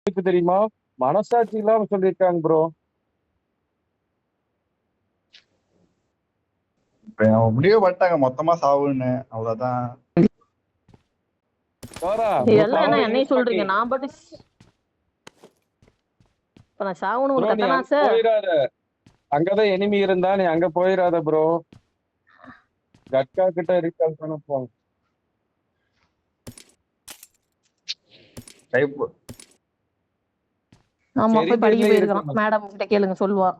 தெரியுமா? மனசாட்சி இல்லாம சொல்லியிருக்காங்க ப்ரோ. இப்ப அவங்க முடிவு பண்ணிட்டாங்க மொத்தமா சாவுன்னு, அவ்வளவுதான். எல்லாம் என்ன என்னையும் சொல்றீங்க? நான் பாட்டு இப்ப நான் சாவணும் ஒரு கட்டணா சார். போயிடாத, அங்கதான் எனிமி இருந்தா நீ அங்க போயிடாத ப்ரோ. கட்கா கிட்ட ரீகால் பண்ண போங்க. ஆமா போய் படிக்க போயிருக்கான். மேடம் கிட்ட கேளுங்க சொல்லுவா.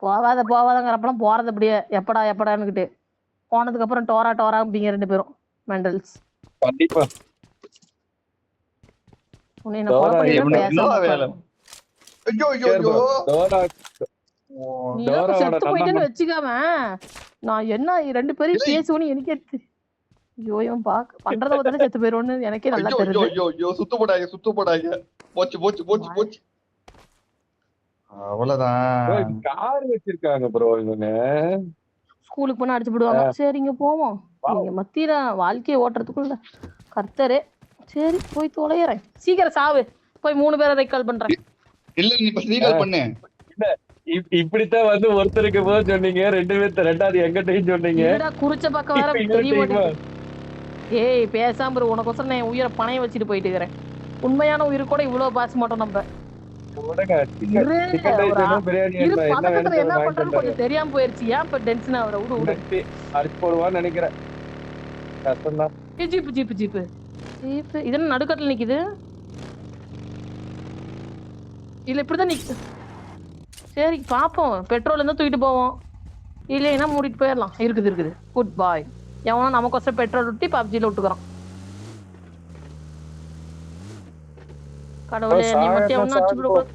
போவாதங்கிறப்பெல்லாம் போறது அப்படியே எப்படா எப்படான்னுகிட்டு போனதுக்கு அப்புறம் டோரா டோரா அப்படிங்க 2 பேரும் மெண்டல்ஸ். கண்டிப்பா உன்னை நான் கொலை பண்ணிடுவேன் பேசாம உட்காரு. நீ செத்து போயிட்டேன்னு வச்சுக்காம நான் என்ன 2 பேரும் பேசுவோன்னு எனக்கே ஐயோ இவன் பண்றத பார்த்தாலே செத்து போயிடுவோன்னு எனக்கே நல்லா தெரியுது. சுத்து போடாங்க போச்சு போச்சு போச்சு போச்சு. அவ்வளவுதான். கார் வச்சிருக்காங்க ப்ரோ இவங்க. ஸ்கூலுக்கு போனா அடிச்சு போடுவாங்க. சரிங்க போவோம். நீங்க மத்தியில வாழ்க்கையை ஓட்டுறதுக்குள்ள கர்த்தரே. சரி போய் தொலைறேன். சீக்கிரம் சாவு. போய் 3 பேரை ரெக்கால் பண்றேன். இல்ல நீ இப்ப ரீகால் பண்ணு. இப்படித்தான் வந்து ஒருத்தருக்கு போது சொன்னீங்க, 2 பேர்த்த 2வது எங்கிட்டையும் சொன்னீங்க. குறிச்ச பக்கம் வேற தெரிய. ஏய் பேசாம உனக்கொசரம் நான் உயிரை பணைய வச்சுட்டு போயிட்டு இருக்கிறேன். உண்மையான உயிர் கூட இவ்வளவு பாச மாட்டோம் நம்ம. என்ன பண்றது கொஞ்சம் தெரியாம போயிருச்சு. ஏன் இப்ப டென்ஷன் ஆகுற? அடிச்சு போடுவான்னு நினைக்கிறேன். கஷ்டம்தான். ஜீப்பு ஜீப்பு ஜீப்பு ஜீப்பு இதென்ன நடுக்கட்டில் நிக்குது? இல்ல இப்படிதான் நிக்குது. சரி பாப்போம். பெட்ரோல் இருந்தா தூக்கிட்டு போவோம், இல்லைன்னா மூடிட்டு போயிடலாம். இருக்குது குட் பாய். எவனோ நமக்கொசரம் பெட்ரோல் விட்டு பப்ஜில விட்டுக்கிறோம். கடவுளே நீ மட்டும் எவனும் அடிச்சு விடக்கூடாது.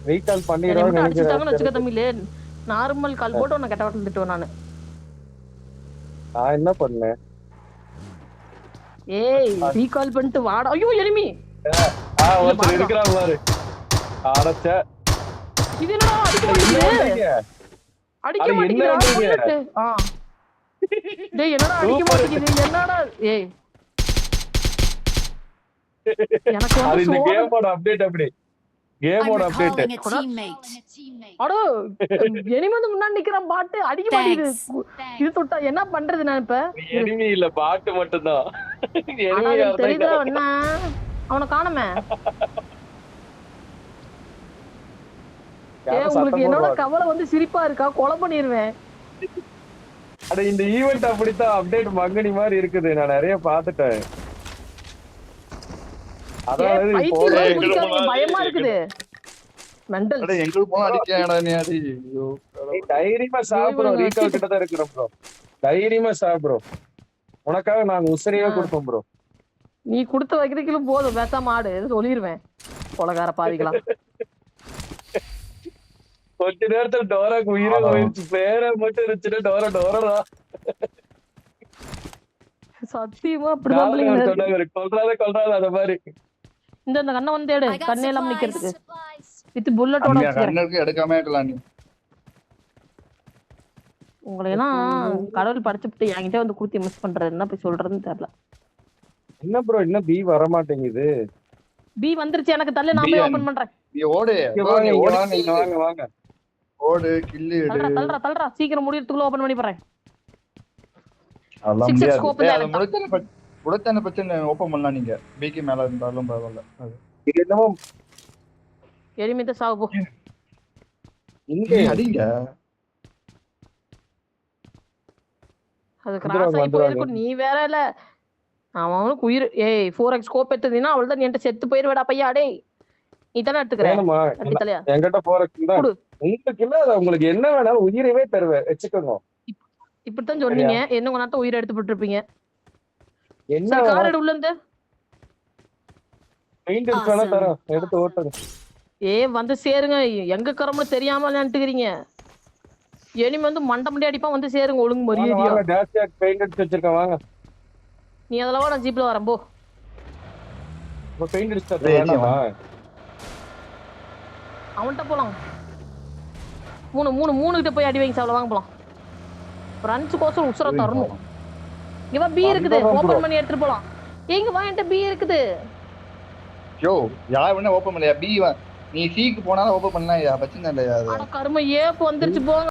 ரீகால் பண்ணிடுவாங்க அடிச்சுட்டாங்கன்னு வச்சுக்க தம்பிலே. நார்மல் கால் போட்டு உன்னை கெட்ட வார்த்தை திட்டுவேன் நானு. நான் என்ன பண்ணேன்? ஏய் ரீகால் பண்ணிட்டு வாடா. ஐயோ எனிமி ஒருத்தர் இருக்கிறான் பாரு. அடச்ச இது என்னடா அடிக்க மாட்டேங்குது. டேய் என்னடா அடிக்க மாட்டேங்குது? என்னடா ஏய் எனக்கு அது இந்த கேமோட அப்டேட். அப்படி கேமோட அப்டேட். அடோ எனிமி வந்து முன்னாடி நிக்கறான். பாட் அடிக்க மாட்டேங்குது. இது தொட்டா என்ன பண்றது? நான் இப்ப எனிமி இல்ல பாட் மட்டும் தான். எனிமி தெரியுதா என்ன? அவனை காணோமே. உங்களுக்கு என்னோட கவலை வந்து சிரிப்பா இருக்கா? கொலை பண்ணிடுவேன். அட இந்த ஈவென்ட் அப்படித்தான் அப்டேட் மங்கனி மாதிரி இருக்குது. நான் நிறைய பாத்துட்டேன். அதாவது பயமா இருக்குது. மெண்டல் எங்களுக்கு போனா அடிக்கடா நீ அடி. தைரியமா சாப்பிடுறோம். ரீகால் கிட்ட தான் இருக்கிறோம் ப்ரோ. தைரியமா சாப்பிடுறோம். உனக்காக நாங்க உசரியா கொடுப்போம் ப்ரோ. நீ கொடுத்த வைக்கிறதுக்கு போதும். பேசாம ஆடு சொல்லிடுவேன். கொலகார பாதிக்கலாம். கொஞ்ச நேரத்துல டோராக்கு உயிரை போயிடுச்சு. பேரை மட்டும் இருந்துச்சுன்னா டோரா டோரா. சத்தியமா அப்படிதான் கொல்றாத அந்த மாதிரி. இந்த கண்ணை வந்து எடு. கண்ணே எல்லாம் நிக்கிறதுக்கு வித் புல்லட்டோட எடுக்காம இருக்கலாம். உங்களை எல்லாம் கடவுள் படைச்சுட்டு என்கிட்ட வந்து குடுத்தி மிஸ் பண்றது என்ன போய் சொல்றதுன்னு தெரியல. என்ன ப்ரோ இன்னும் பி வர மாட்டேங்குது? பி வந்துருச்சு. எனக்கு தள்ள. நான் போய் ஓபன் பண்றேன். நீ ஓடு. வாங்க வாங்க ஓடு. கில்லு எடு. தள்ளுறா சீக்கிரம் முடியறதுக்குள்ள ஓபன் பண்ணி போறேன். அதெல்லாம் முடியாது. உடத்தான பிரச்சனை ஓபன் பண்ணலாம். நீங்க பிக்கு மேல இருந்தாலும் பரவாயில்ல. இது என்னமோ எரிமித சாவு போ. இங்க அடிங்க. அது கிராஸ் ஆகி போயிருக்கு. நீ வேற இல்ல அவனுக்கு உயிர். ஏய் 4x ஸ்கோப் எடுத்தீனா அவள்தான் நீ என்கிட்ட செத்து போயிடுவேடா பையா. டேய் நீ தானே எடுத்துக்கிறேன். என்கிட்ட 4x தான். உங்களுக்கு இல்ல உங்களுக்கு என்ன வேணாலும் உயிரவே தருவேன். வச்சுக்கோங்க. இப்படித்தான் சொன்னீங்க. என்ன கொஞ்ச நேரத்தை உயிரை எடுத்து போட்டுருப்பீங்க. என்ன கார் எடு உள்ள இருந்து. பெயிண்ட் இருக்கா தரோம் எடுத்து ஓட்டுங்க. வந்து சேருங்க. எங்க கரம்னு தெரியாம நின்னுட்டுக்கிறீங்க. எனிமி வந்து மண்டை மண்டி அடிப்பா. வந்து சேருங்க ஒழுங்கு மரியாதையா. வாங்க டாஷ் பெயிண்ட் அடிச்சு வச்சிருக்கேன். வாங்க நீ அதெல்லாம் வா. நான் ஜீப்ல வரேன் போ. பெயிண்ட் அடிச்சு வேணாமா? அவன்கிட்ட போலாம். 3 கிட்ட போய் அடி வாங்கி சாப்பிட. வாங்க போலாம். ஃப்ரெண்ட்ஸ் கோசம் உசுர தரணும். இவன் பி இருக்குது. ஓபன் பண்ணி எடுத்துட்டு போலாம். எங்க வா என்கிட்ட பி இருக்குது. யோ யார் வேணா ஓப்பன் பண்ணலையா? பி நீ சிக்கு போனாலும் ஓப்பன் பண்ணலாம். பிரச்சனை இல்லையா? அது அட கரும ஏப் வந்துருச்சு போங்க.